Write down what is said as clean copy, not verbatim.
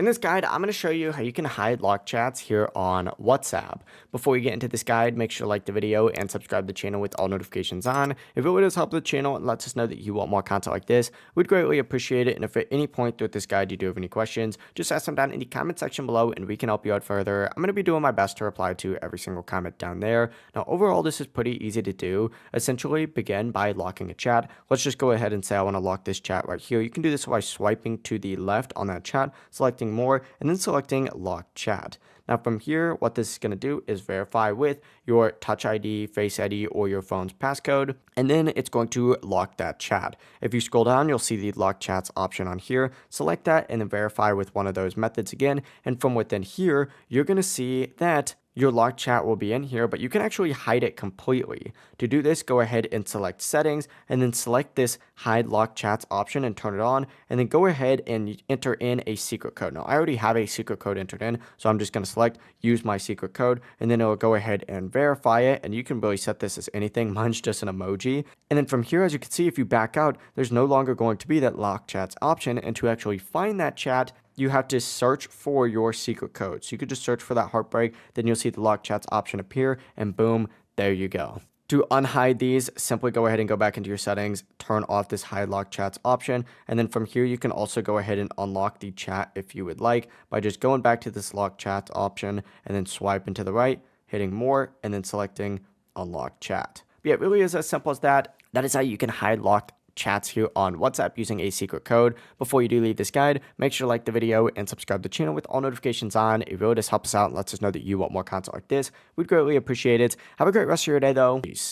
In this guide, I'm going to show you how you can hide locked chats here on WhatsApp. Before you get into this guide, make sure to like the video and subscribe to the channel with all notifications on. It really does help the channel and lets us know that you want more content like this. We'd greatly appreciate it. And if at any point throughout this guide you do have any questions, just ask them down in the comment section below and we can help you out further. I'm going to be doing my best to reply to every single comment down there. Now, overall, this is pretty easy to do. Essentially, begin by locking a chat. Let's just go ahead and say I want to lock this chat right here. You can do this by swiping to the left on that chat, selecting more, and then selecting lock chat. Now from here, what this is going to do is verify with your Touch ID, Face ID, or your phone's passcode, and then it's going to lock that chat. If you scroll down, you'll see the lock chats option on here. Select that and then verify with one of those methods again. And from within here, you're going to see that your locked chat will be in here, but you can actually hide it completely. To do this, go ahead and select settings and then select this hide locked chats option and turn it on, and then go ahead and enter in a secret code. Now I already have a secret code entered in, so I'm just going to select use my secret code, and then it'll go ahead and verify it. And you can really set this as anything. Mine's just an emoji. And then from here, as you can see, if you back out, there's no longer going to be that lock chats option. And to actually find that chat, you have to search for your secret code. So you could just search for that heartbreak, then you'll see the lock chats option appear, and boom, there you go. To unhide these, simply go ahead and go back into your settings, turn off this hide lock chats option, and then from here you can also go ahead and unlock the chat if you would like by just going back to this lock chat option and then swiping to the right, hitting more, and then selecting unlock chat. But yeah, it really is as simple as that. That is how you can hide locked chats here on WhatsApp using a secret code. Before you do leave this guide, make sure to like the video and subscribe to the channel with all notifications on. It really just helps us out and lets us know that you want more content like this. We'd greatly appreciate it. Have a great rest of your day though. Peace.